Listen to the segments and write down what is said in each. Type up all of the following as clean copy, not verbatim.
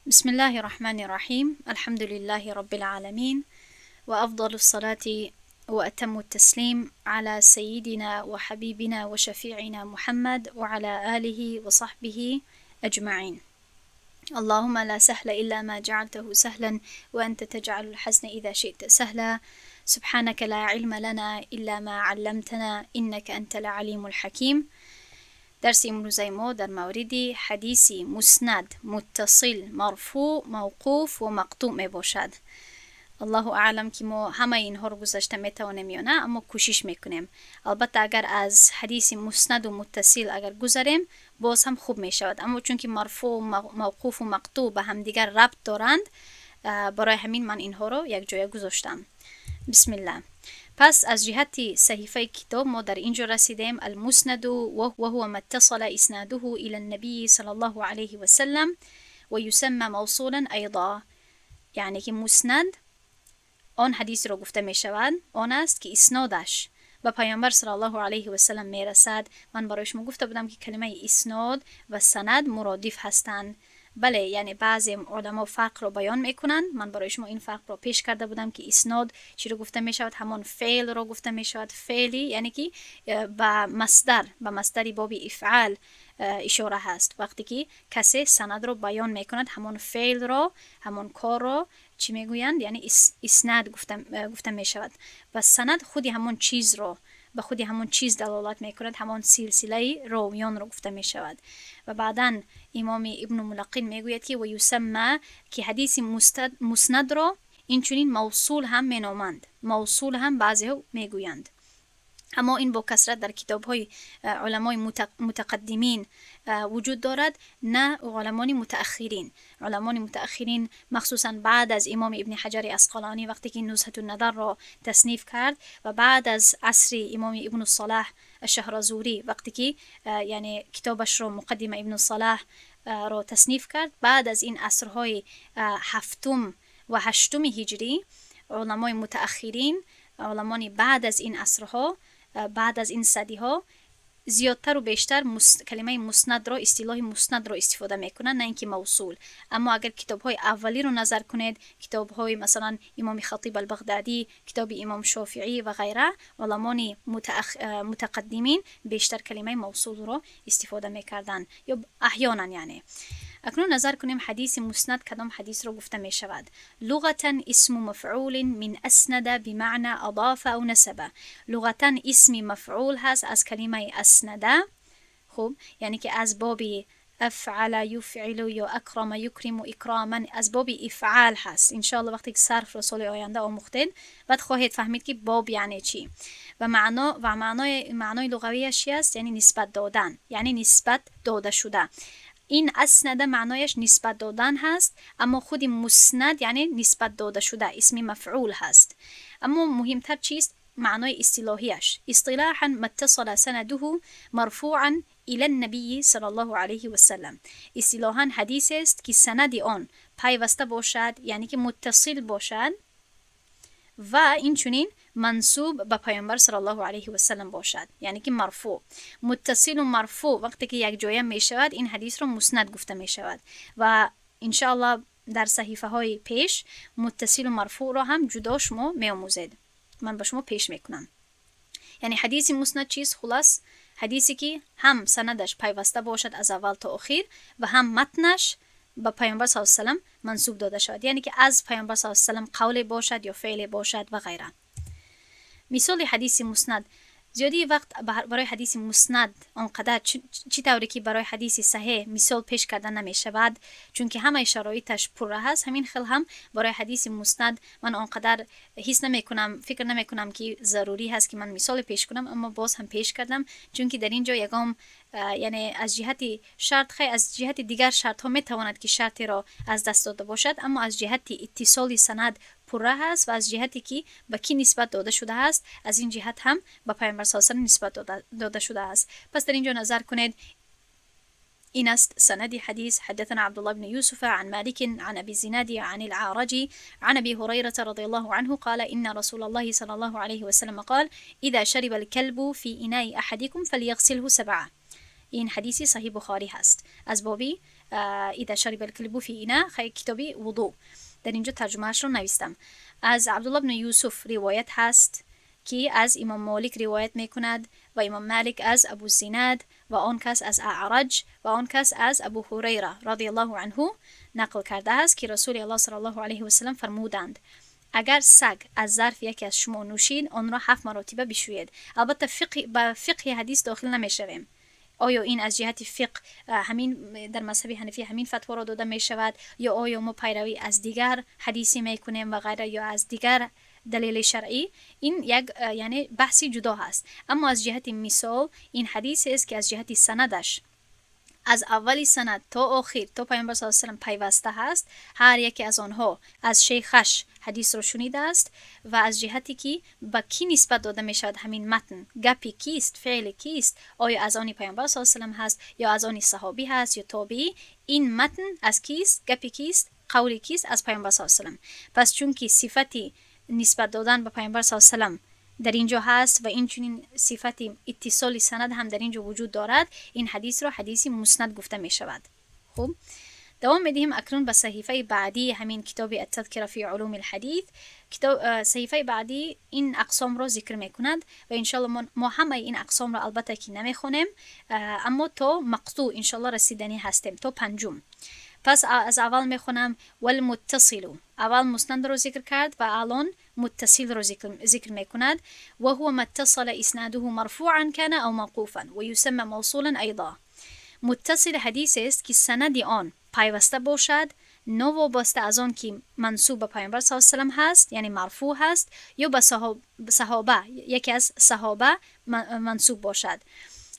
بسم الله الرحمن الرحيم. الحمد لله رب العالمين، وأفضل الصلاة وأتم التسليم على سيدنا وحبيبنا وشفيعنا محمد وعلى آله وصحبه أجمعين. اللهم لا سهل إلا ما جعلته سهلا وأنت تجعل الحزن إذا شئت سهلا. سبحانك لا علم لنا إلا ما علمتنا إنك أنت العليم الحكيم. درس امروزی ما در مورد حدیثی مسند، متصل، مرفوع، موقوف و مقطوع می باشد. الله اعلم که ما همه اینها رو گذاشته میتونیم یا نه، اما کوشش میکنیم. البته اگر از حدیث مسند و متصل اگر گذاریم باز هم خوب میشود، اما چون که مرفوع، موقوف و مقطوع به هم دیگر ربط دارند، برای همین من اینها رو یک جای گذاشتم. بسم الله. پس از جهت صحیفه کتاب ما در اینجا رسیدیم. المسند و هو ما اتصل اسناده الى النبی صلی الله علیه و سلم و یسمى موصولا ایضا. یعنی که مسند آن حدیث رو گفته می شود آن است که اسنادش به پیامبر صلی الله علیه و سلم می رسد. من برای شما گفته بودم که کلمه اسناد و سند مرادف هستند. بله، یعنی بعضی علما فرق رو بیان میکنن. من برای شما این فرق رو پیش کرده بودم که اسناد چی رو گفته می شود؟ همون فعل رو گفته می شود. فعلی یعنی که به مصدر باب افعال اشاره هست. وقتی که کسی سند رو بیان میکند، همون فعل رو، همون کار رو چی میگویند؟ یعنی اسناد گفته می شود. و سند خودی همون چیز رو به خودی همون چیز دلالت میکند، همون سلسله راویان رو گفته می شود. و بعداً امام ابن ملقن میگوید که و یسمى که حدیث مسند را این چنین موصول هم مینامند. موصول هم بعضی ها میگویند، اما این با کثرت در کتاب های علمای متقدمین وجود دارد، نه علمای متأخرین. علمای متأخرین مخصوصا بعد از امام ابن حجر عسقلانی وقتی که نزهة النظر را تصنیف کرد و بعد از عصر امام ابن الصلاح الشهرزوری وقتی که یعنی کتابش را مقدمه ابن الصلاح را تصنیف کرد، بعد از این عصرهای هفتم و هشتم هجری علمای متأخرین، علمای بعد از این عصرها، بعد از این صدی ها زیادتر و بیشتر کلمه مسند را، اصطلاح مسند را استفاده میکنن، نه اینکه موصول. اما اگر کتاب های اولی رو نظر کنید، کتاب های مثلا امام خطیب البغدادی، کتاب امام شافعی و غیره، علمان متقدمین بیشتر کلمه موصول را استفاده میکردن یا احیانا. یعنی اکنون نظر کنیم حدیث مسند کدام حدیث رو گفته می شود. لغتا اسم مفعول من اسند بمعنى اضاف او نسبه. لغتا اسم مفعول هست از کلمه اسنده. خوب، یعنی که از باب افعل یفعل یا اکرم یکرم اکراما، از باب افعال هست. انشاءالله وقتی که صرف را سال آینده آموختید بعد خواهید فهمید که باب یعنی چی و معنای لغویش چی است. یعنی نسبت دادن، یعنی نسبت داده شده. این اسنده معنایش نسبت دادن هست، اما خود مسند یعنی نسبت داده شده، اسم مفعول هست. اما مهمتر چیست؟ معنای اصطلاحیش. اصطلاحا ما اتصل سنده مرفوعا الى النبی صلی الله علیه و سلم. اصطلاحا حدیث است که سند آن پیوسته باشد، یعنی که متصل باشد و این چنین منصوب به پیامبر صلی الله علیه و سلم باشد، یعنی که مرفوع. متصل و مرفوع وقتی که یک جای می شود این حدیث رو مسند گفته می شود و ان شاء الله در صحیفه های پیش متصل و مرفوع را هم جدا شما می آموزید. من به شما پیش میکنم. یعنی حدیث مسند چیست؟ خلاص حدیثی که هم سندش پیوسته باشد از اول تا آخر و هم متنش با پیامبر صلی الله علیه و سلم منسوب داده شد، یعنی که از پیامبر صلی الله علیه و سلم قول باشد یا فعل باشد و غیره. مثال حدیث مسند. زیادی وقت برای حدیث مسند آنقدر چی طوری که برای حدیث صحیح مثال پیش کردن نمی شود، چون که همه شرایطش پره هست. همین خیلی هم برای حدیث مسند من آنقدر حس نمی کنم، فکر نمی کنم که ضروری هست که من مثال پیش کنم، اما باز هم پیش کردم چون که در اینجا یگام یعنی از جهت شرط خیلی، از جهت دیگر شرط ها می تواند که شرطی را از دست داده باشد، اما از جهت اتصال سند پره هست و از جهتی که به کی نسبت داده شده است، از این جهت هم به پیامبر صلی الله علیه و نسبت داده شده است. پس در اینجا نظر کنید. این است سند حدیث. حدثنا عبدالله بن یوسف عن مالک عن ابي الزناد عن الأعرج عن ابي هريرة رضي الله عنه قال ان رسول الله صلى الله عليه وسلم قال اذا شرب الكلب في اناء احدكم فليغسله 7. این حدیثی صحیح بخاری هست از بابی اذا شرب الكلب في اناء، خیلی کتابی وضوء. در اینجا ترجمهش رو نوشتم. از عبدالله بن یوسف روایت هست که از امام مالک روایت میکند و امام مالک از ابو الزناد و آن کس از اعرج و آن کس از ابو هریره رضی الله عنه نقل کرده است که رسول الله صلی الله علیه و سلم فرمودند اگر سگ از ظرف یکی از شما نوشید آن را 7 مرتبه بشویید. البته به فقه حدیث داخل نمیشویم. آیا این از جهت فقه همین در مذهب حنفی همین فتوا را داده می شود یا آیا ما پیروی از دیگر حدیثی می کنیم و غیره یا از دیگر دلیل شرعی؟ این یک یعنی بحثی جدا هست. اما از جهت مثال این حدیث است که از جهت سندش از اولی سند تا آخر تا پیامبر صلی الله علیه و سلم پیوسته هست. هر یکی از آنها از شیخش حدیث رو شنیده است و از جهتی که به کی نسبت داده می شود همین متن، گپی کیست، فعل کیست، آیا از آن پیامبر صلی الله علیه و سلم هست یا از آن صحابی هست یا تابعی، این متن از کیست، گپی کیست، قولی کیست، از پیامبر صلی الله علیه و سلم. پس چون که صفتی نسبت دادن به پیامبر صلی الله علیه و سلم در اینجا هست و این چنین صفت اتصال سند هم در اینجا وجود دارد، این حدیث را حدیثی مسند گفته می شود. خوب، دوام میدیم اکنون به صحیفه بعدی همین کتاب التذکره فی علوم الحدیث. کتاب صحیفه بعدی این اقسام را ذکر میکند و انشالله ما همه این اقسام را البته که نمیخونیم، اما تا مقطوع انشالله رسیدنی هستیم تا 5. پس از اول میخونم والمتصل. اول مسند رو ذکر کرد و الان متصل رو ذکر میکند. و هو متصل اسناده مرفوعا کان او موقوفا و یسمى موصولا ایضا. متصل حدیث است که سند آن پیوسته باشد، نوابسته از آن که منسوب به پیامبر صلی الله علیه و سلم هست یعنی مرفوع هست یا به صحابه یکی از صحابه منسوب باشد.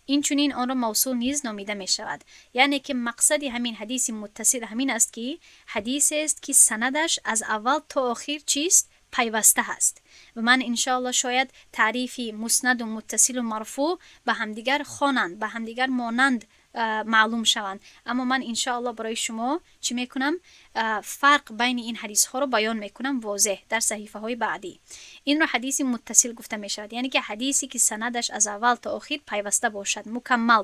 این چنین آن را موصول نیز نامیده می شود. یعنی که مقصد همین حدیث متصل همین است که حدیث است که سندش از اول تا آخر چیست؟ پیوسته هست. و من انشاءالله شاید تعریفی مسند و متصل و مرفوع به همدیگر خوانند، به همدیگر مانند معلوم شوند. اما من انشاءالله برای شما چی میکنم؟ فرق بین این حدیث ها رو بیان میکنم واضح در صحیفه های بعدی. این رو حدیث متصل گفته می شود، یعنی که حدیثی که سندش از اول تا آخر پیوسته باشد، مکمل.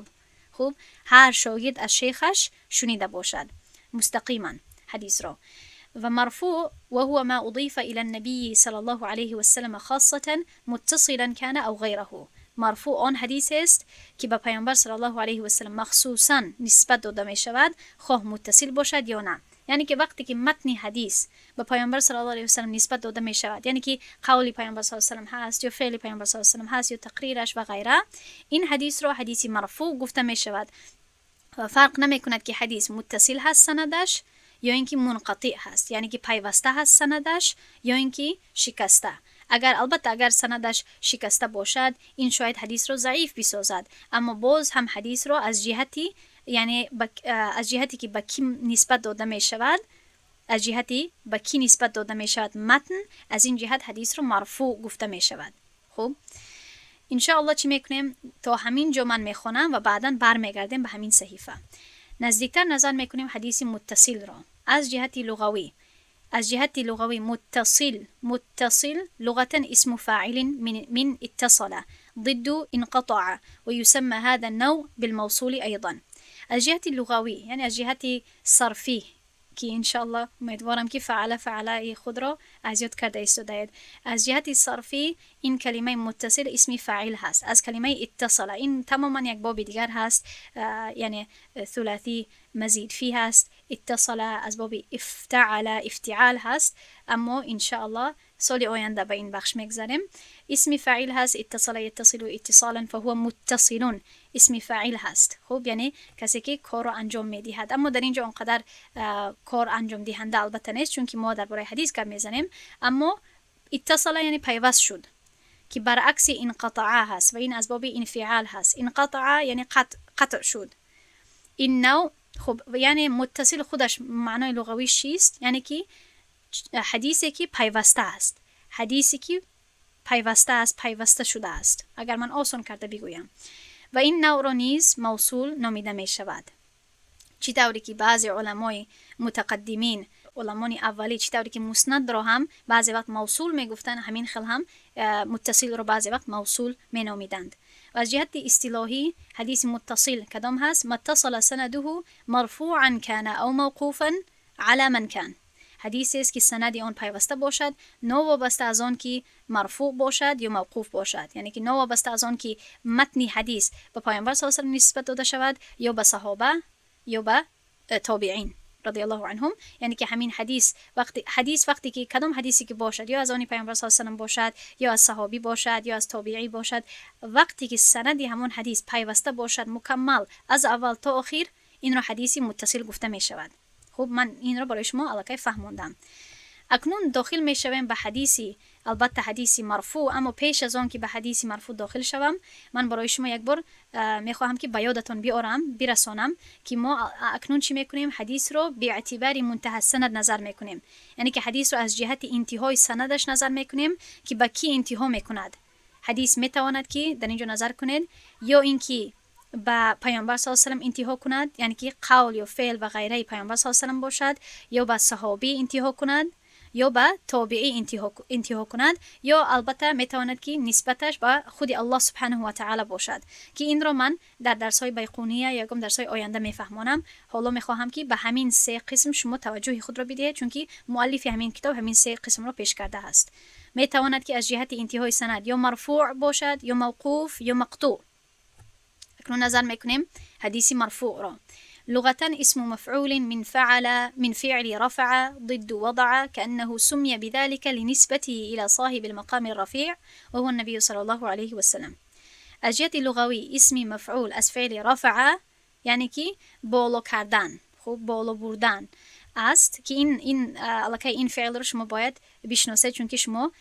خوب، هر شاگرد از شیخش شنیده باشد مستقیما حدیث را. و مرفوع وهو ما اضيف الى النبي صلی الله علیه و سلم خاصه متصلا كان او غیره. مرفوع آن حدیث است که به پیامبر صلی الله علیه و سلم مخصوصا نسبت داده می شود، خواه متصل باشد یا نه. یعنی که وقتی که متن حدیث به پیامبر صلی الله علیه و سلم نسبت داده می شود، یعنی که قول پیامبر صلی الله علیه و سلم هست یا فعل پیامبر صلی الله علیه و سلم هست یا تقریرش و غیره، این حدیث را حدیث مرفوع گفته می شود. و فرق نمی کند که حدیث متصل هست سندش یا اینکه منقطع هست، یعنی که پیوسته هست سندش یا اینکه شکسته. البته اگر سندش شکسته باشد این شاید حدیث رو ضعیف بسازد، اما باز هم حدیث رو از جهتی یعنی از جهتی که به کی نسبت داده می شود، از جهتی به کی نسبت داده می شود متن، از این جهت حدیث رو مرفوع گفته می شود. خوب، انشاءالله چی میکنیم؟ تا همین جا من میخونم و بعدا برمیگردیم به همین صحیفه. نزدیکتر نظر میکنیم حدیث متصل را از جهت لغوی. از جهت لغوی متصل لغة اسم فاعل من اتصل ضد انقطع ويسمى هذا النوع بالموصول أيضا. از جهت لغوی یعنی از جهت صرفی که انشاءالله امیدوارم که فعل خود را از یاد کرده استودید. از جهت صرفی این کلمه متصل اسم فاعل هست از کلمه اتصل. این تماما یک باب دیگر هست، یعنی ثلاثی مزید فی هست. اتصل از باب افتعال هست، اما انشاءالله سال آینده به این بخش میگذاریم. اسم فاعل هست، اتصل یتصل اتصالا فهو متصلون، اسم فاعل هست. خوب، یعنی کسی که کار رو انجام میدهد. اما در اینجا اونقدر کار انجام دهنده البته نیست، چون که ما درباره حدیث گپ میزنیم. اما اتصل یعنی پیوست شد، که برعکس انقطع هست و این از باب انفعال هست. انقطع یعنی قطع شد. این نوع خب یعنی متصل خودش معنای لغویش چیست؟ یعنی که حدیثی که پیوسته است، حدیثی که پیوسته است، پیوسته شده است، اگر من آسان کرده بگویم. و این نوع را نیز موصول نامیده می شود. چی طوری که بعضی علمای متقدمین، علمان اولی، چی طوری که مسند را هم بعضی وقت موصول می گفتن، همین خیل هم متصل را بعضی وقت موصول می نامیدند. و از جهت اصطلاحی حدیث متصل کدام هست؟ متصل سنده مرفوعا کان او موقوفا على من کان. حدیثی است که سند آن پیوسته باشد، نوابسته از آن که مرفوع باشد یا موقوف باشد. یعنی که نوابسته از آن که متن حدیث به پیامبر صلی الله علیه و آله نسبت داده شود یا به صحابه یا به تابعین رضی الله عنهم. یعنی که همین حدیث وقتی که کدام حدیثی که باشد یا از آن پیامبر صلی الله علیه و آله باشد یا از صحابی باشد یا از تابعی باشد، وقتی که سند همون حدیث پیوسته باشد مکمل از اول تا آخر، این را حدیثی متصل گفته می شود. خب من این را برای شما الکی فهموندم. اکنون داخل می شویم به حدیثی، البته حدیثی مرفوع، اما پیش از آن که به حدیثی مرفوع داخل شوم من برای شما یک بار می خواهم که به یادتون برسانم که ما اکنون چی میکنیم؟ حدیث رو به اعتبار منتهی سند نظر میکنیم. یعنی که حدیث رو از جهت انتهای سندش نظر میکنیم که به کی انتها میکند. حدیث میتواند که در اینجا نظر کنید یا اینکه با پیامبر صلی الله علیه و آله انتها کند، یعنی که قول یا فعل و غیره پیامبر صلی الله علیه و آله باشد، یا با صحابی انتها کند یا با تابعی انتها کند، یا البته میتواند که نسبتش به خود الله سبحانه و تعالی باشد که این را من در درس‌های بیقونیه یا درس‌های آینده میفهمانم. حالا میخواهم که به همین سه قسم شما توجه خود را بدهید، چون که مؤلف همین کتاب همین سه قسم را پیش کرده است. میتواند که از جهت انتهای سند یا مرفوع باشد یا موقوف یا مقطوع. اکنون نظر میکنیم حدیث مرفوع را. لغة اسم مفعول من فعل رفع ضد وضع، كأنه سمي بذلك لنسبته إلى صاحب المقام الرفيع وهو النبي صلى الله عليه وسلم. از جهت لغوی اسم مفعول از فعل رفع یعنی که بالا کردن، خب بالا بردن است که این فعل رو شما باید بشناسید، چون که شما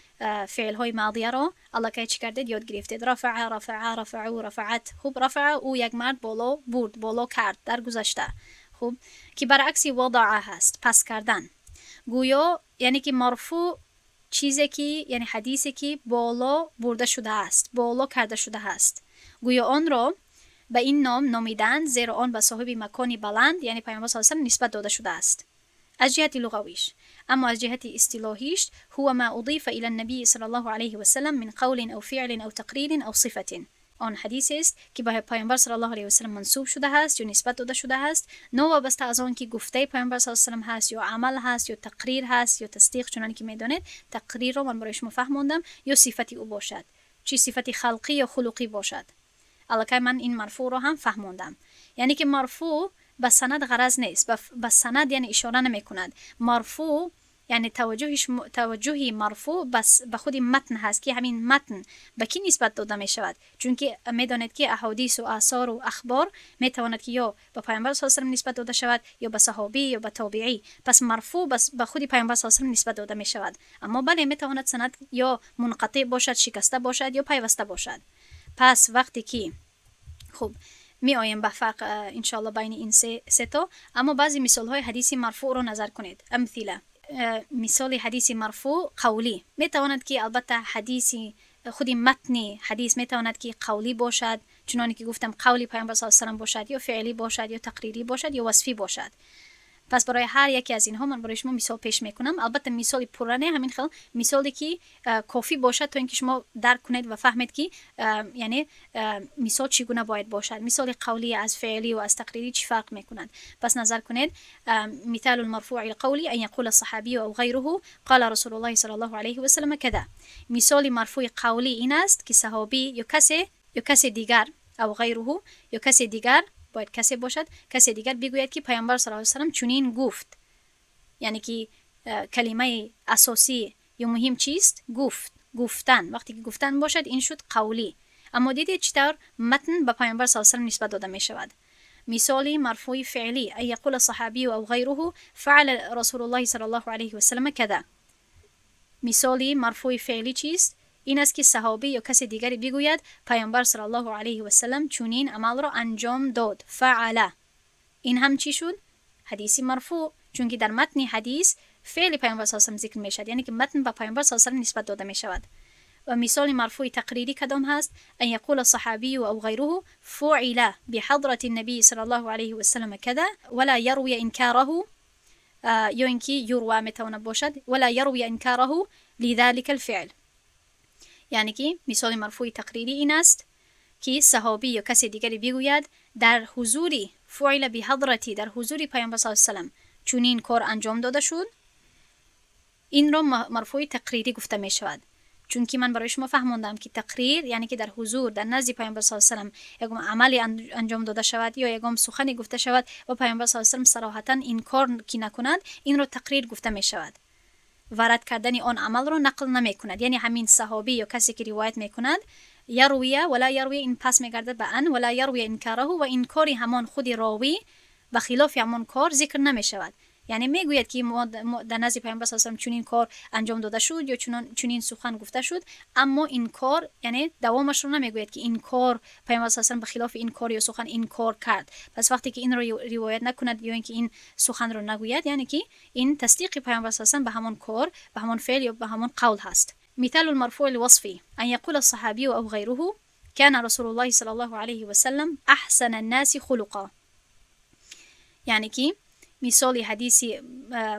فعل های ماضیه رو الکی چی کردید؟ یاد گرفتید. رفعو رفعت. خب رفع او یک مرد بالا برد، بالا کرد در گذشته. خب که برعکس وضع هست، پس کردن. گویا یعنی که مرفوع چیزی که یعنی حدیثی که بالا برده شده است، بالا کرده شده است. گویا آن را به این نام نامیدن زیرا آن به صاحب مکانی بلند یعنی پیامبر صلی الله علیه و آله نسبت داده شده است از جهت لغویش. اما از جهت اصطلاحیش هو ما اضيف الى النبي صلی الله علیه و سلم من قول او فعل او تقریر او صفه. آن حدیثی است که به پیامبر صلی الله علیه و سلم منسوب شده است یا نسبت داده شده است، نوابسته از آن که گفته پیامبر صلی الله علیه و سلم هست یا عمل هست یا تقریر هست یا تصدیق، چنانکه که میدانید تقریر رو من برای شما فهموندم، یا صفتی او باشد، چی صفتی خلقی یا خلقی باشد. الکی من این مرفوع رو هم فهموندم. یعنی که مرفوع به سند غرض نیست، به سند یعنی اشاره نمی کند. مرفوع یعنی توجهی مرفوع بس به خود متن هست که همین متن به کی نسبت داده می شود، چون که می دانید که احادیث و آثار و اخبار می تواند که یا به پیامبر صلی الله علیه و آله نسبت داده شود یا به صحابی یا به تابعی. پس مرفوع بس به خود پیامبر صلی الله علیه و آله نسبت داده می شود. اما بله می تواند سند یا منقطع باشد، شکسته باشد یا پیوسته باشد. پس وقتی که خب می آیم به فرق انشاءالله بین این سه تا. اما بعضی مثال های حدیث مرفوع رو نظر کنید. امثله مثال حدیث مرفوع قولی می تواند که البته خودی متن حدیث می تواند که قولی باشد، چنانکه که گفتم قولی پیامبر صلی الله علیه و آله باشد یا فعلی باشد یا تقریری باشد یا وصفی باشد. پس برای هر یکی از اینها من برای شما مثال پیش میکنم. البته مثال پرانه همین خیلی مثالی که کافی باشد تا اینکه شما درک کنید و فهمید که یعنی مثال چگونه باید باشد. مثال قولی از فعلی و از تقریری چی فرق میکنند. پس نظر کنید. مثال المرفوع القولی ان يقول الصحابي او غيره قال رسول الله صلی الله علیه و سلم كذا. مثال مرفوع قولی این است که صحابی یا کسی دیگر او غیره یا کسی دیگر باید کسی باشد، کسی دیگر بگوید که پیامبر صلی الله علیه و سلم چنین گفت. یعنی که کلمه اساسی یا مهم چیست؟ گفتن. وقتی که گفتن باشد این شد قولی. اما دیدید چطور متن به پیامبر صلی الله علیه و سلم نسبت داده می شود. مثالی مرفوع فعلی ای یقول الصحابی او غیره فعل رسول الله صلی الله علیه و سلم كذا. مثالی مرفوع فعلی چیست؟ این است که صحابی یا کسی دیگری بگوید پیامبر صلی الله علیه و سلم چنین عمل را انجام داد، فعل. این هم چی شد؟ حدیث مرفوع، چون که در متن حدیث فعل پیامبر صلی الله علیه و سلم ذکر می شود، یعنی که متن به پیامبر صلی الله علیه و سلم نسبت داده می شود. و مثال مرفوع تقریری کدام هست؟ ان یقول الصحابی او غیره فعل بحضرة النبی صلی الله علیه و سلم كذا ولا يروي انکاره، یا اینکه یروى متونه باشد ولا يروي انکاره لذلك الفعل. یعنی که مثال مرفوع تقریری این است که صحابی یا کسی دیگری بگوید در حضوری فعل بحضرتی، در حضوری پیامبر صلی الله علیه و سلم چنین کار انجام داده شد، این را مرفوع تقریری گفته می شود. چون که من برای شما فهموندم که تقریر یعنی که در حضور در نزد پیامبر صلی الله علیه و سلم یکم عملی انجام داده شود یا یکم سخنی گفته شود و پیامبر صلی الله علیه و سلم صراحتا این کار کی نکند، این را تقریر گفته می شود. وارد کردن آن عمل را نقل نمی کند. یعنی همین صحابی یا کسی که روایت می کند یرویه ولا یرویه، این پس می گرده به ان ولا یرویه انکاره، و این کاری همان خود راوی و خلاف همان کار ذکر نمی شود. یعنی میگوید که در نزد پیامبر صلی الله علیه و سلم چنین کار انجام داده شد یا چنین سخن گفته شد، اما این کار یعنی دوامش رو نمیگوید که این کار پیامبر صلی الله علیه و سلم بخلاف این کار یا سخن این کار کرد. پس وقتی که این رو روایت نکند یا اینکه این سخن رو نگوید، یعنی که این تصدیق پیامبر صلی الله علیه و سلم به همون کار، به همون فعل یا به همون قول هست. مثال المرفوع الوصفي ان يقول الصحابي او غيره كان رسول الله صلی الله علیه و سلم احسن الناس خلقا. یعنی که مثال حدیثی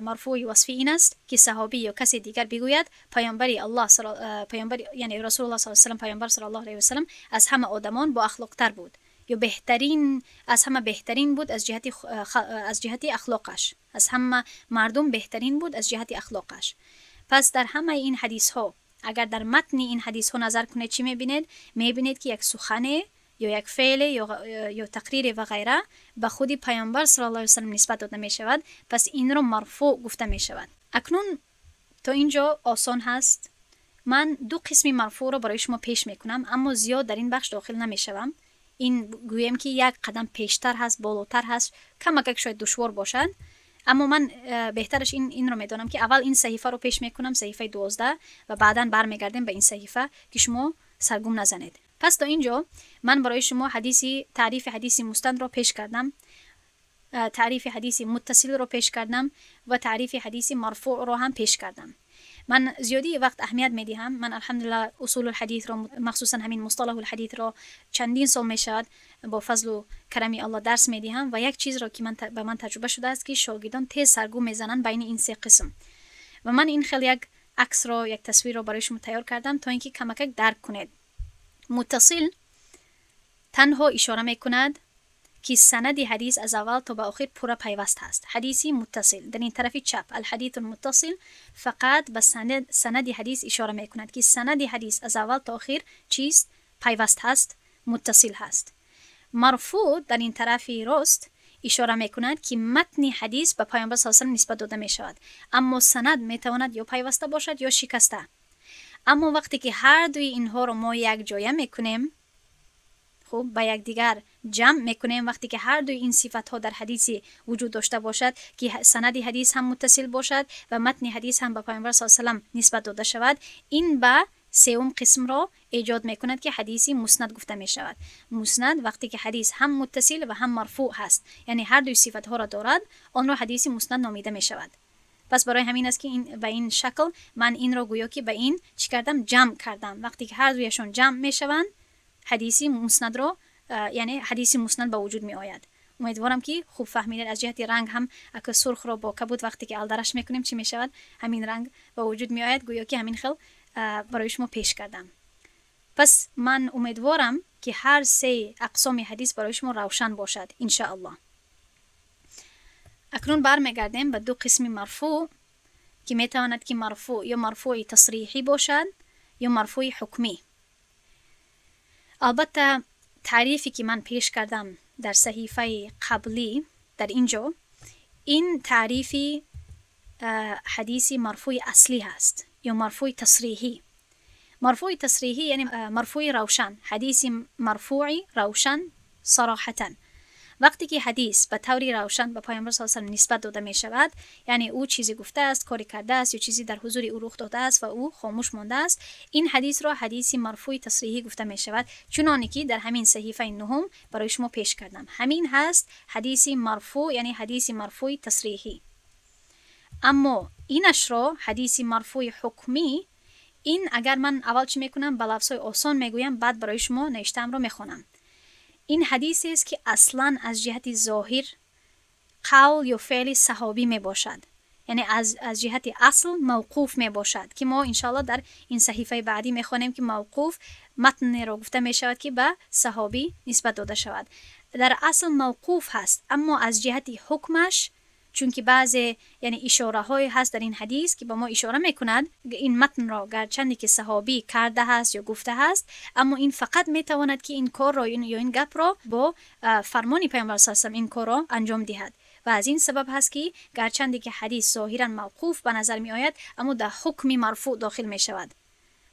مرفوع وصفی این است که صحابی یا کسی دیگر بگوید پیامبری الله یعنی رسول الله صلی الله علیه و سلم، پیامبر صلی الله علیه و سلم از همه آدمان با اخلاق تر بود یا بهترین، از همه بهترین بود از جهت اخلاقش، از همه مردم بهترین بود از جهت اخلاقش. پس در همه این حدیث ها اگر در متن این حدیث ها نظر کنید چی میبینید؟ میبینید که یک سخنه یا یک فعل یا تقریر و غیره به خودی پیامبر صلی الله علیه و سلم نسبت داده می شود. پس این رو مرفوع گفته می شود. اکنون تا اینجا آسان هست. من دو قسمی مرفوع رو برای شما پیش می کنم، اما زیاد در این بخش داخل نمی شوم. این گویم که یک قدم پیشتر هست، بالاتر هست، کمک شاید دشوار باشد، اما من بهترش این رو میدونم که اول این صحیفه رو پیش می کنم، صحیفه 12، و بعداً برمیگردیم به این صحیفه که شما سرگم نزنید. پس تا اینجا من برای شما تعریف حدیث مستند رو پیش کردم، تعریف حدیث متصل رو پیش کردم و تعریف حدیث مرفوع رو هم پیش کردم. من زیادی وقت اهمیت میدهم. من الحمدلله اصول الحدیث رو، مخصوصا همین مصطلح الحدیث رو چندین سال میشد با فضل و کرم الله درس میدهم و یک چیز رو که به من تجربه شده است که شاگردان تیز سرگو میزنن بین این سه قسم، و من این خیلی یک عکس رو، یک تصویر رو برای شما تیار کردم تا اینکه کمک درک کنید. متصل تنها اشاره میکند که سند حدیث از اول تا به آخر پورا پیوست هست. حدیثی متصل در این طرف چپ، الحدیث المتصل، فقط به سند حدیث اشاره میکند که سند حدیث از اول تا آخر چیست؟ پیوست هست، متصل هست. مرفوع در این طرف راست اشاره میکند که متن حدیث به پیامبر صلی الله علیه و آله نسبت داده می شود، اما سند میتواند یا پیوسته باشد یا شکسته. اما وقتی که هر دوی اینها رو ما یک جایه میکنیم، خب با یک دیگر جمع میکنیم، وقتی که هر دوی این صفت ها در حدیث وجود داشته باشد که سند حدیث هم متصل باشد و متن حدیث هم به پیامبر صلی الله علیه و سلم نسبت داده شود، این به سوم قسم را ایجاد میکند که حدیثی مسند گفته می شود. مسند وقتی که حدیث هم متصل و هم مرفوع هست، یعنی هر دوی صفت ها را دارد، آن را حدیثی مسند نامیده می شود. پس برای همین است که به این شکل من این را گویا که به این چی کردم؟ جمع کردم. وقتی که هر دویشون جمع می شوند، حدیثی مسند را یعنی حدیثی مسند به وجود می آید. امیدوارم که خوب فهمیدید. از جهت رنگ هم اگه سرخ را با کبود وقتی که الدرش میکنیم چی می شود؟ همین رنگ به وجود می آید، گویا که همین خیل برای شما پیش کردم. پس من امیدوارم که هر سه اقسام حدیث برای شما روشن باشد ان شاء الله. اکنون برمیگردیم به دو قسم مرفوع که میتواند که مرفوع یا مرفوع تصریحی باشد یا مرفوع حکمی. البته تعریفی که من پیش کردم در صحیفه قبلی در اینجا، این تعریفی حدیثی مرفوع اصلی هست یا مرفوع تصریحی. مرفوع تصریحی یعنی مرفوع روشن، حدیث مرفوع روشن صراحتا. وقتی که حدیث به طوری روشن به پیامبر صلی الله علیه و آله نسبت داده می شود، یعنی او چیزی گفته است، کاری کرده است یا چیزی در حضور او رخ داده است و او خاموش مانده است، این حدیث را حدیثی مرفوع تصریحی گفته می شود، چنانه که در همین صحیفه 9 برای شما پیش کردم. همین هست حدیثی مرفوع، یعنی حدیثی مرفوع تصریحی. اما اینش را حدیثی مرفوع حکمی، این اگر من اول چی میکنم؟ به لفظای آسان میگویم، بعد برای شما نوشته‌ام رو میخونم. این حدیثی است که اصلا از جهت ظاهر قول یا فعل صحابی می باشد، یعنی از جهت اصل موقوف می باشد که ما انشالله در این صحیفه بعدی می خوانیم که موقوف متن را گفته می شود که به صحابی نسبت داده شود. در اصل موقوف هست، اما از جهت حکمش چون که بعضی یعنی اشاره های هست در این حدیث که به ما اشاره میکند این متن را گرچندی که صحابی کرده هست یا گفته هست، اما این فقط میتواند که این کار را یا این گپ را با فرمان پیامبر صلی الله علیه و این کار را انجام دهد و از این سبب هست که گرچندی که حدیث ظاهرا موقوف به نظر می آید اما در حکم مرفوع داخل می شود.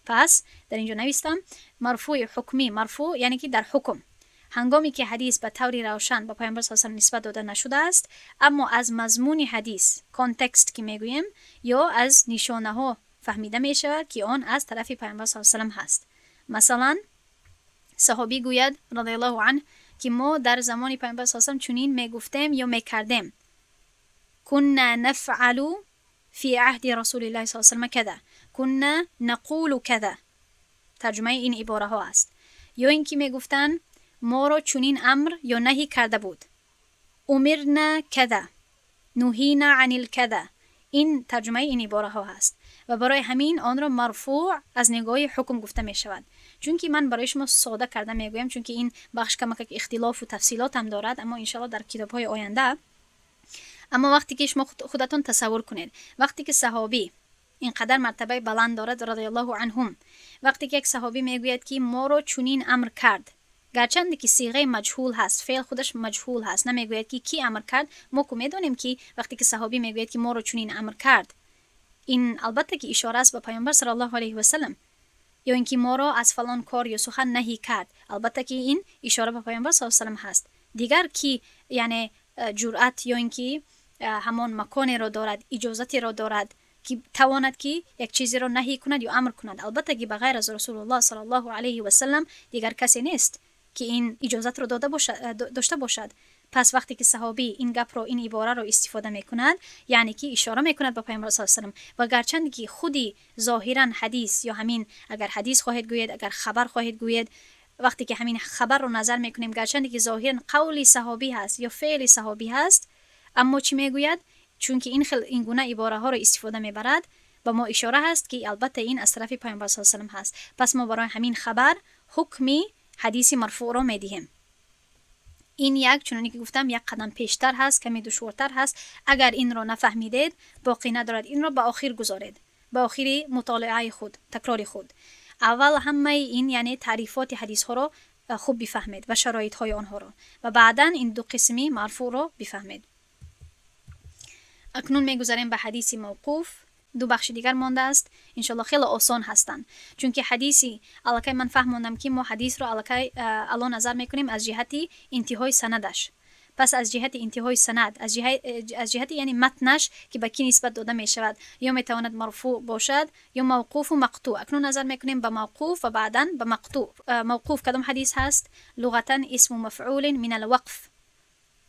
پس در اینجا نوشتم مرفوع حکمی. مرفوع یعنی که در حکم، هنگامی که حدیث به طوری روشن به پیامبر صلی الله علیه و نسبت داده نشده است، اما از مضمون حدیث کانتکست که میگوییم یا از نشانه ها فهمیده می شود که آن از طرف پیامبر صلی الله علیه و هست. مثلا صحابی گوید رضی الله عنه که ما در زمان پیامبر صلی الله علیه و چنین میگفتیم یا میکردیم. كنا نفعل في عهد رسول الله صلی الله علیه و كذا، كنا نقول كذا. ترجمه این عباره ها است. یا اینکه میگفتن ما را چنین امر یا نهی کرده بود. امرنا كذا، نهینا عن الكذا. این ترجمه این عباره ها هست و برای همین آن را مرفوع از نگاه حکم گفته می شود. چون که من برای شما ساده کرده می گویم، چون که این بخش کمک اختلاف و تفصیلات هم دارد، اما انشالله در کتاب های آینده. اما وقتی که شما خودتون تصور کنید، وقتی که صحابی اینقدر مرتبه بلند دارد رضی الله عنهم، وقتی که یک صحابی میگوید که ما رو چنین امر کرد، گرچند که صیغه مجهول هست، فعل خودش مجهول هست، نمیگوید که کی امر کرد، ما که میدونیم که وقتی که صحابی میگوید که ما رو چنین امر کرد، این البته که اشاره است به پیامبر صلی الله علیه و سلم، یا اینکه ما رو از فلان کار یا سخن نهی کرد، البته که این اشاره به پیامبر صلی الله علیه و سلم هست. دیگر کی یعنی جرأت یا اینکه همان مکانی را دارد، اجازتی را دارد که تواند که یک چیزی را نهی کند یا امر کند، البته که بغیر از رسول الله صلی الله علیه و سلم دیگر کسی نیست که این اجازت را داشته باشد. پس وقتی که صحابی این گپ رو، این عباره رو استفاده میکند، یعنی که اشاره میکند به پیامبر صلی الله علیه و سلم و گرچند که خودی ظاهرا حدیث یا همین اگر حدیث خواهد گوید، اگر خبر خواهد گوید، وقتی که همین خبر رو نظر میکنیم گرچند که ظاهرا قول صحابی هست یا فعل صحابی هست، اما چی میگوید؟ چون که این گونه عباره ها رو استفاده میبرد و ما اشاره هست که البته این از طرف پیامبر صلی الله علیه و هست. پس ما برای همین خبر حکمی حدیث مرفوع رو میدهیم. این یک چونانی که گفتم یک قدم پیشتر هست، کمی دشوارتر هست. اگر این رو نفهمیدید باقی ندارد، این رو به آخر گذارید، به آخر مطالعه خود، تکرار خود. اول همه این یعنی تعریفات حدیث ها رو خوب بفهمید و شرایط های آنها رو و بعدا این دو قسمی مرفوع رو بفهمید. اکنون میگذاریم به حدیث موقوف. دو بخش دیگر مانده است، انشالله خیلی آسان هستند، چون که حدیثی الکی من فهموندم که ما حدیث رو الکی الان نظر میکنیم از جهت انتهای سندش. پس از جهت انتهای سند، از جهت یعنی متنش که به کی نسبت داده می شود، یا میتواند مرفوع باشد یا موقوف و مقطوع. اکنون نظر میکنیم به موقوف و بعدا به مقطوع. موقوف کدام حدیث هست؟ لغتا اسم مفعول من الوقف.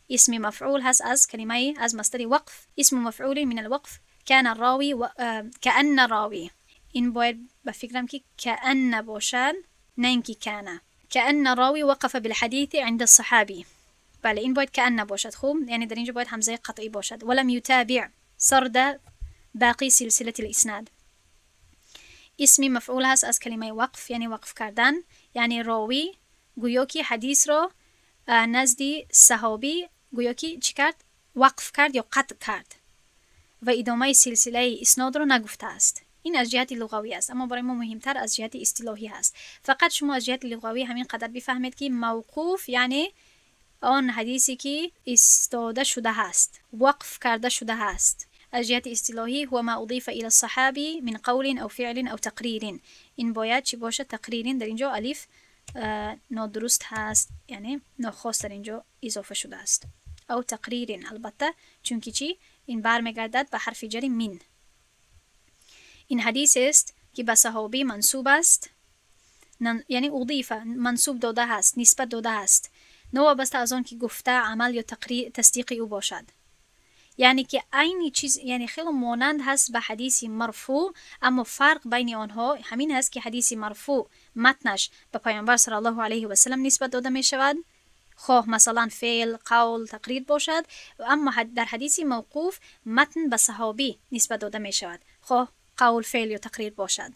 اسم مفعول هست از کلمه از مصدر وقف. اسم مفعول من الوقف كان الراوي كأن راوي. این باید به فکرم که كأن باشد، نه اینکه كان. كأن راوي وقف بالحديث عند الصحابي. بله این باید كأن باشد. خوب، یعنی در اینجا باید همزه قطعی باشد. ولم يتابع سرد باقی سلسله الاسناد. اسم مفعول هست از کلمه وقف، یعنی وقف کردن، یعنی راوی گویا که حدیث را نزدی صحابی گویا که چی کرد؟ وقف کرد یا قطع کرد و ادامه سلسله اسناد رو نگفته است. این از جهت لغوی است، اما برای ما مهمتر از جهت اصطلاحی هست. فقط شما از جهت لغوی همین قدر بفهمید که موقوف یعنی آن حدیثی که استاده شده است، وقف کرده شده است. از جهت اصطلاحی هو ما اضیف الى الصحابی من قول او فعل او تقریر. این باید چی باشه؟ تقریر. در اینجا الف نادرست هست، یعنی ناخواست در اینجا اضافه شده است. او تقریر، البته چون که چی؟ این برمیگردد به حرف جر من. این حدیث است که به صحابی منسوب است، یعنی اضیف، منسوب داده است، نسبت داده است، نوابسته از آن که گفته، عمل یا تصدیق او باشد. یعنی که عین چیز، یعنی خیلی مانند هست به حدیث مرفوع، اما فرق بین آنها همین هست که حدیث مرفوع متنش به پیامبر صلی الله علیه و سلم نسبت داده می شود خواه مثلا فعل، قول، تقریر باشد، اما در حدیث موقوف متن به صحابی نسبت داده می شود، خواه قول، فعل یا تقریر باشد.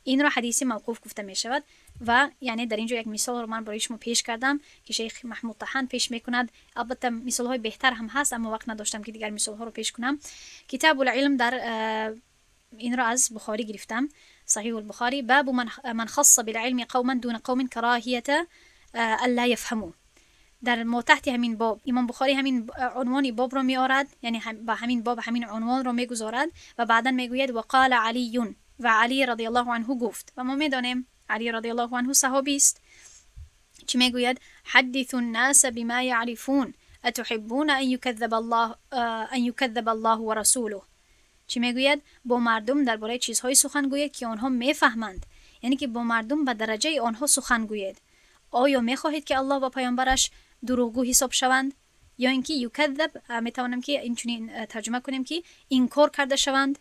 این را حدیث موقوف گفته می شود. و یعنی در اینجا یک مثال رو من برای شما پیش کردم که شیخ محمود طحن پیش می کند. البته مثال های بهتر هم هست اما وقت نداشتم که دیگر مثال ها رو پیش کنم. کتاب العلم در این را از بخاری گرفتم، صحیح البخاری. باب من خص بالعلم قوما دون قوم کراهیت الا یفهموا. در تحت همین باب امام بخاری همین عنوان باب را می آورد، یعنی با همین باب همین عنوان را می گذارد و بعدا می گوید وقال علی، و علی رضی الله عنه گفت. و ما می دانیم علی رضی الله عنه صحابی است. چی می گوید؟ حدث الناس بما يعرفون اتحبون ان يكذب الله و رسوله. چی می گوید؟ با مردم درباره چیزهای سخن گوید که آنها می فهمند، یعنی که با مردم به درجه آنها سخن گوید. آیا می خواهید که الله و پیامبرش دروغگو حساب شوند، یا اینکه یکذب می توانم که اینچنین ترجمه کنیم که انکار کرده شوند؟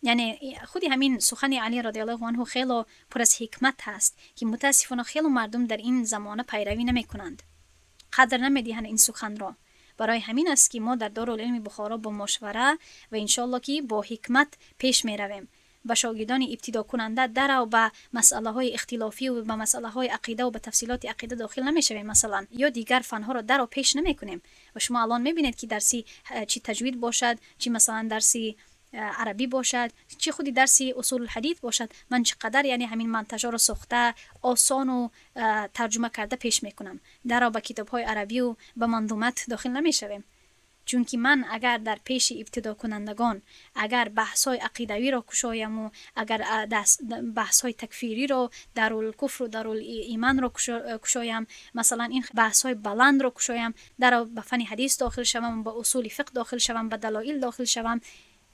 یعنی خودی همین سخن علی رضی الله عنه خیلی پر از حکمت هست که متاسفانه خیلی مردم در این زمانه پیروی نمی کنند، قدر نمی دهند این سخن را. برای همین است که ما در دارالعلم بخارا با مشوره و انشالله که با حکمت پیش می رویم. به شاگردان ابتدا کننده در و به مسئله های اختلافی و به مسئله های عقیده و به تفصیلات عقیده داخل نمی شویم مثلا، یا دیگر فنها را در و پیش نمی کنیم. و شما الان می بینید که درسی چی تجوید باشد، چی مثلا درسی عربی باشد، چی خودی درسی اصول الحدیث باشد، من چقدر یعنی همین منتجا رو ساخته آسان و ترجمه کرده پیش میکنم. در به کتاب های عربی و به منظومت داخل نمیشویم. چون که من اگر در پیش ابتدا کنندگان اگر بحث های عقیدوی را کشایم و اگر بحث های تکفیری را در الکفر و در ایمان را کشایم، مثلا این بحث های بلند را کشایم، در به فن حدیث داخل شوم، به اصول فقه داخل شوم، به دلایل داخل شوم،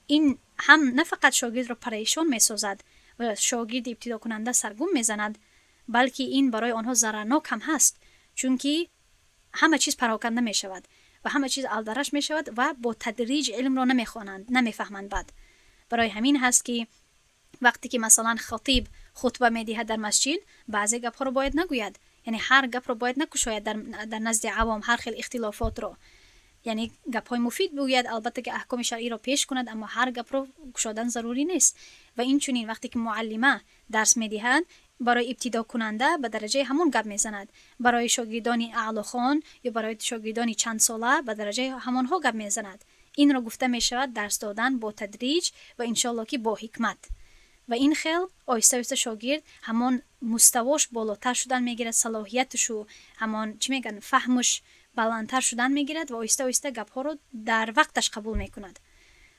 این هم نه فقط شاگرد را پریشان می سازد و شاگرد ابتدا کننده سرگم می زند، بلکه این برای آنها ضررناک هم هست، چون که همه چیز پراکنده می شود و همه چیز الدرش می شود و با تدریج علم را نمی خوانند، نمی فهمند. بعد برای همین هست که وقتی که مثلا خطیب خطبه می دهد در مسجد، بعضی گپ ها رو باید نگوید، یعنی هر گپ رو باید نکشاید در نزد عوام، هر خیل اختلافات رو، یعنی گپ های مفید بگوید، البته که احکام شرعی را پیش کند، اما هر گپ رو گشادن ضروری نیست. و این چنین وقتی که معلمه درس میدهد برای ابتدا کننده به درجه همون گپ میزند، برای شاگردان اعلی خوان یا برای شاگردان چند ساله به درجه همونها گپ میزند. این را گفته می شود درس دادن با تدریج و انشالله که با حکمت. و این خیل آیسته آیسته شاگرد همان مستواش بالاتر شدن میگیرد، صلاحیتش و همان چی میگن فهمش بلندتر شدن میگیرد و آیسته آیسته گپ ها رو در وقتش قبول میکند.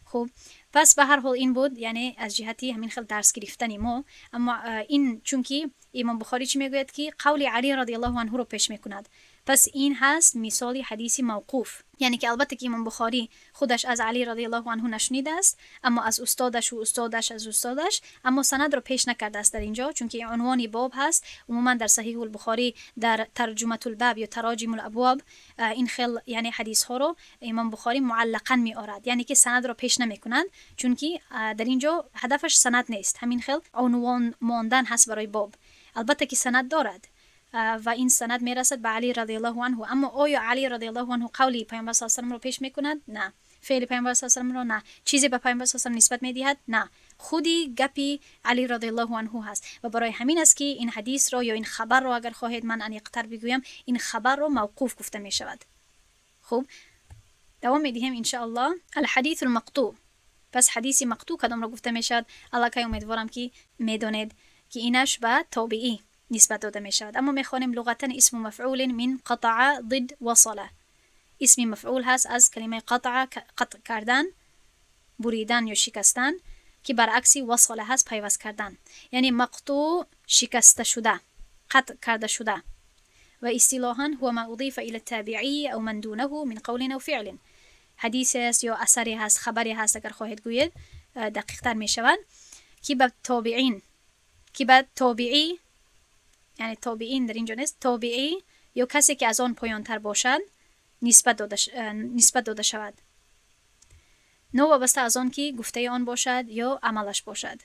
خب پس به هر حال این بود، یعنی از جهتی همین خیل درس گرفتن ما. اما این چون که امام بخاری چی میگوید که قول علی رضی الله عنه رو پیش میکند، پس این هست مثال حدیث موقوف، یعنی که البته که امام بخاری خودش از علی رضی الله عنه نشنیده است، اما از استادش و استادش از استادش، اما سند رو پیش نکرده است در اینجا، چون که عنوان باب هست. عموما در صحیح البخاری در ترجمه الباب یا تراجم الابواب این خیل یعنی حدیث ها رو امام بخاری معلقاً می آورد، یعنی که سند رو پیش نمیکنند، چون که در اینجا هدفش سند نیست، همین خیل عنوان ماندن هست برای باب. البته که سند دارد و این سند میرسد به علی رضی الله عنه، اما آیا علی رضی الله عنه قولی پیامبر صلی الله علیه و آله رو پیش میکند؟ نه. فعل پیامبر صلی الله علیه و آله رو نه. چیزی به پیامبر صلی الله علیه و آله نسبت میدهد؟ نه. خودی گپی علی رضی الله عنه هست. و برای همین است که این حدیث رو یا این خبر رو اگر خواهید من انیقتر بگویم، این خبر رو موقوف گفته می شود. خب دوام میدیم ان شاء الله. الحدیث المقطوع، پس حدیث مقطوع کدام رو گفته می شود؟ الله که امیدوارم که میدونید که اینش به تابعی نسبت داده می شود. اما میخوانیم لغتا اسم مفعول من قطع ضد وصله. اسم مفعول هست از کلمه قطع کردن، بریدن یا شکستن، که برعکس وصله هست پیوست کردن. یعنی مقطوع شکسته شده، قطع کرده شده. و اصطلاحاً هو ما اضيف الى التابعی او من دونه من قول او فعل. حدیث است یا اثری هست، خبری هست اگر خواهید گوید دقیق تر می شود، که به تابعین، که به تابعی، یعنی تابعین در اینجا نیست، تابعی یا کسی که از آن پایانتر باشد نسبت داده شود، نو وابسته از آن که گفته آن باشد یا عملش باشد.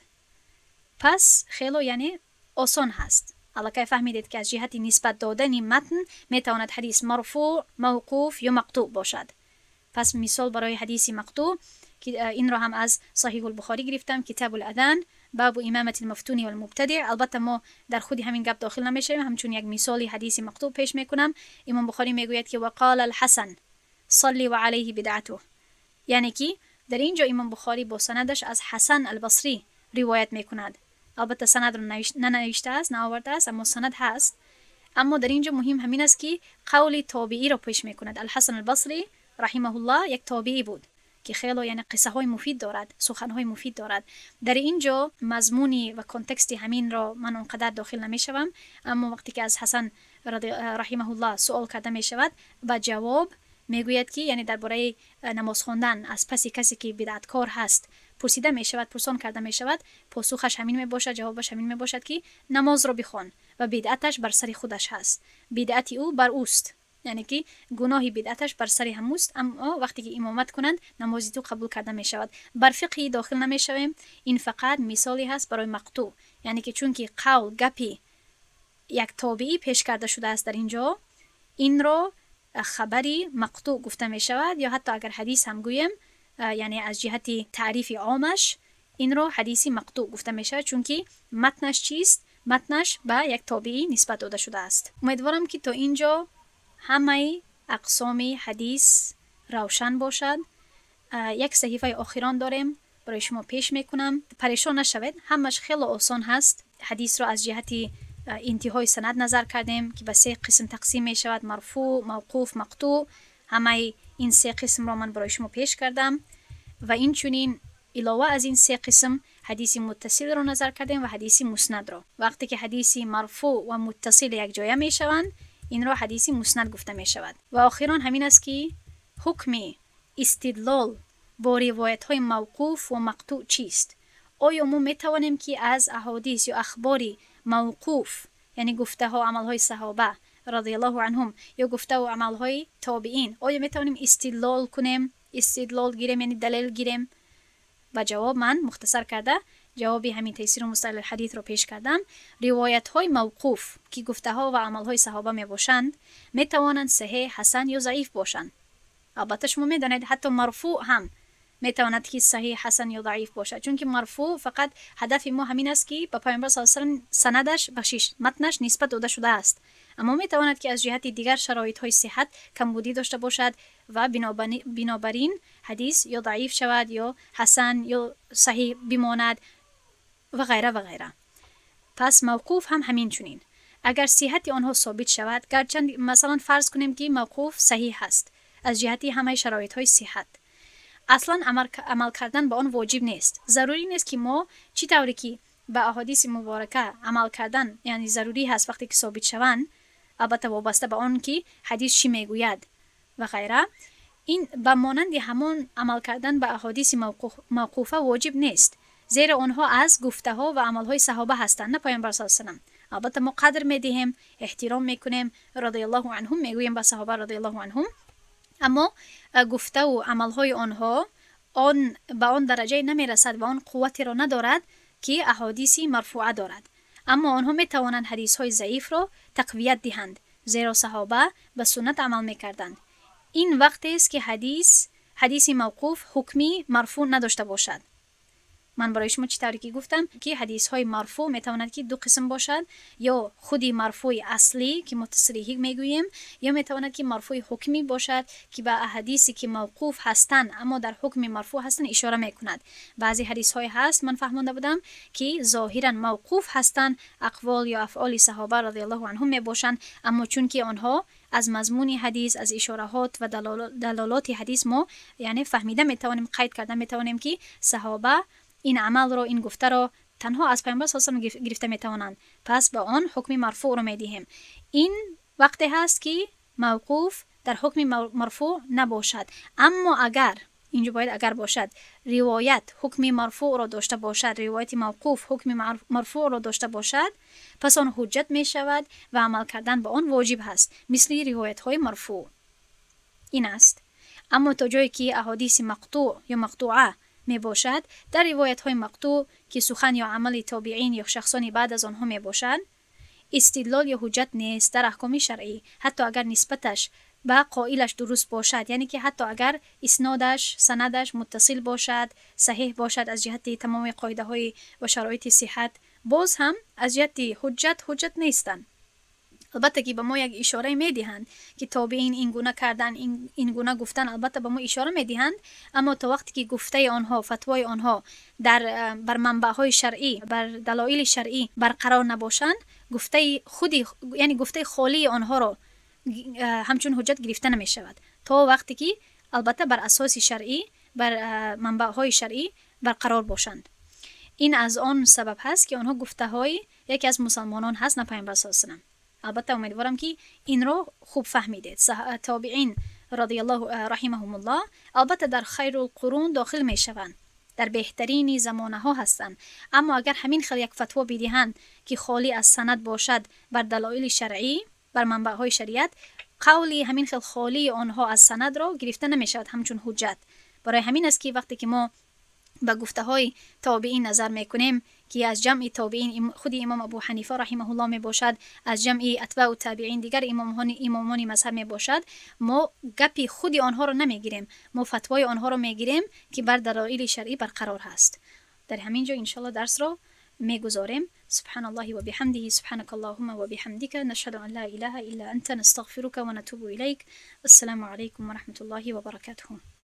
پس خیلی یعنی آسان هست. الکی فهمیدید که از جهت نسبت دادن متن میتواند حدیث مرفوع، موقوف یا مقطوع باشد. پس مثال برای حدیث مقطوع که این را هم از صحیح البخاری گرفتم، کتاب الاذان، باب امامت المفتون و المبتدع. البته ما در خود همین گپ داخل نمیشیم، همچون یک مثال حدیث مقطوع پیش میکنم. امام بخاری میگوید که وقال الحسن صلی و علیه بدعته، یعنی که در اینجا امام بخاری با سندش از حسن البصری روایت میکند. البته سند رو ننوشته است، نآورده است، اما سند هست. اما در اینجا مهم همین است که قول تابعی را پیش میکند. الحسن البصری رحمه الله یک تابعی بود که خیلی یعنی قصه های مفید دارد، سخن های مفید دارد. در اینجا مضمونی و کنتکست همین را من اونقدر داخل نمیشوم، اما وقتی که از حسن رحمه الله سوال کرده می شود و جواب میگوید که یعنی درباره نماز خواندن از پس کسی که بدعتکار هست پرسیده می شود، پرسان کرده می شود، پاسخش همین می باشد، جوابش همین می باشد که نماز را بخوان و بدعتش بر سر خودش هست، بدعت او بر اوست، یعنی که گناه بدعتش بر سر هموست، اما وقتی که امامت کنند نماز تو قبول کرده می شود. بر فقهی داخل نمی شویم، این فقط مثالی هست برای مقطوع، یعنی که چون که قول گپی یک تابعی پیش کرده شده است در اینجا، این را خبری مقطوع گفته می شود، یا حتی اگر حدیث هم گویم یعنی از جهت تعریف عامش این را حدیثی مقطوع گفته می شود، چون که متنش چیست؟ متنش به یک تابعی نسبت داده شده است. امیدوارم که تا اینجا همه اقسام حدیث روشن باشد. یک صحیفه آخران داریم برای شما پیش میکنم، پریشان نشوید، همش خیلی آسان هست. حدیث را از جهت انتهای سند نظر کردیم که به 3 قسم تقسیم می شود، مرفوع، موقوف، مقطوع. همه این 3 قسم را من برای شما پیش کردم و این چونین علاوه از این 3 قسم حدیث متصل را نظر کردیم و حدیث مسند را. وقتی که حدیث مرفوع و متصل یک جایه می شوند این را حدیث مسند گفته می شود. و آخران همین است که حکم استدلال با روایت های موقوف و مقطوع چیست؟ آیا ما می توانیم که از احادیث یا اخباری موقوف، یعنی گفته ها عمل های صحابه رضی الله عنهم یا گفته و عمل های تابعین، آیا می توانیم استدلال کنیم، استدلال گیریم یعنی دلیل گیریم؟ و جواب من مختصر کرده جوابی همین تفسیر مصطلح الحدیث رو پیش کردم. روایت های موقوف که گفته ها و عمل های صحابه می باشند می توانند صحیح، حسن یا ضعیف باشند. البته شما می دانید حتی مرفوع هم می تواند که صحیح، حسن یا ضعیف باشد، چون که مرفوع فقط هدف ما همین است که به پیامبر صلی الله علیه و آله سندش متنش نسبت داده شده است، اما می تواند که از جهت دیگر شرایط های صحت کمبودی داشته باشد و بنابراین حدیث یا ضعیف شود یا حسن یا صحیح بماند و غیره و غیره. پس موقوف هم همین چنین، اگر صحت آنها ثابت شود، گرچند مثلا فرض کنیم که موقوف صحیح است از جهت همه شرایط های صحت، اصلا عمل کردن به آن واجب نیست. ضروری نیست که ما چی طوری که به احادیث مبارکه عمل کردن یعنی ضروری هست وقتی که ثابت شوند، البته وابسته به آن که حدیث چی میگوید و غیره، این به مانند همان عمل کردن به احادیث موقوفه واجب نیست، زیرا آنها از گفته ها و عمل های صحابه هستند، نه پیامبر صلی الله علیه و آله. البته ما قدر میدهیم، احترام میکنیم، رضی الله عنهم میگوییم به صحابه رضی الله عنهم، اما گفته و عمل های آنها به آن درجه نمیرسد و آن قوتی را ندارد که احادیث مرفوعه دارد. اما آنها می توانند حدیث های ضعیف را تقویت دهند، زیرا صحابه به سنت عمل میکردند. این وقتی است که حدیث موقوف حکمی مرفوع نداشته باشد. من برای شما چی طوری که گفتم که حدیث های مرفوع می تواند که 2 قسم باشد، یا خودی مرفوع اصلی که متصریحی میگوییم، یا می تواند که مرفوع حکمی باشد که به احادیثی که موقوف هستند اما در حکم مرفوع هستند اشاره میکند. بعضی حدیث های هست من فهمانده بودم که ظاهرا موقوف هستند، اقوال یا افعال صحابه رضی الله عنهم می باشند، اما چون که آنها از مضمون حدیث، از اشارات و دلالات حدیث ما یعنی فهمیده میتوانیم، قید کرده میتوانیم که صحابه این عمل رو، این گفته رو تنها از پیامبر صلی الله علیه و آله گرفته میتوانند، پس با آن حکم مرفوع رو میدهیم. این وقتی هست که موقوف در حکم مرفوع نباشد. اما اگر اینجا باید اگر باشد روایت حکم مرفوع رو داشته باشد، روایت موقوف حکم مرفوع رو داشته باشد، پس آن حجت می شود و عمل کردن به آن واجب هست، مثل روایت های مرفوع. این است. اما تا جایی که احادیث مقطوع یا مقطوعه می باشد، در روایت های مقطوع که سخن یا عمل تابعین یا شخصانی بعد از آنها می باشد، استدلال یا حجت نیست در احکام شرعی، حتی اگر نسبتش به قائلش درست باشد، یعنی که حتی اگر اسنادش سندش متصل باشد، صحیح باشد از جهت تمام قاعده های و شرایط صحت، باز هم از جهت حجت نیستند. البته که به ما یک اشاره میدهند که تابعین این گونه کردن، این گونه گفتن، البته به ما اشاره میدهند، اما تا وقتی که گفته آنها، فتوای آنها بر منبع های شرعی، بر دلایل شرعی برقرار نباشند، گفته خودی، یعنی گفته خالی آنها را همچون حجت گرفته نمی شود، تا وقتی که البته بر اساس شرعی، بر منبع های شرعی برقرار باشند. این از آن سبب هست که آنها گفته های یکی از مسلمانان هست، نه پیامبر صلی الله علیه و آله. البته امیدوارم که این رو خوب فهمیدید. تابعین رضی الله رحمهم الله البته در خیر القرون داخل می شوند، در بهترین زمانه ها هستند، اما اگر همین خیلی یک فتوا بدهند که خالی از سند باشد بر دلایل شرعی، بر منبع های شریعت، قولی همین خیلی خالی آنها از سند را گرفته نمی شود همچون حجت. برای همین است که وقتی که ما به گفته های تابعین نظر میکنیم که از جمع تابعین خود امام ابو حنیفه رحمه الله می باشد، از جمع اتباع و تابعین دیگر امامان مذهب می باشد، ما گپی خود آنها را نمیگیریم، ما فتوای آنها را میگیریم که بر دلایل شرعی برقرار هست. در همین جا ان شاء الله درس را میگذاریم. سبحان الله و بحمده، سبحانك اللهم و بحمدك، نشهد ان لا اله الا انت، نستغفرك و نتوب الیک. السلام علیکم و رحمت الله و برکاته.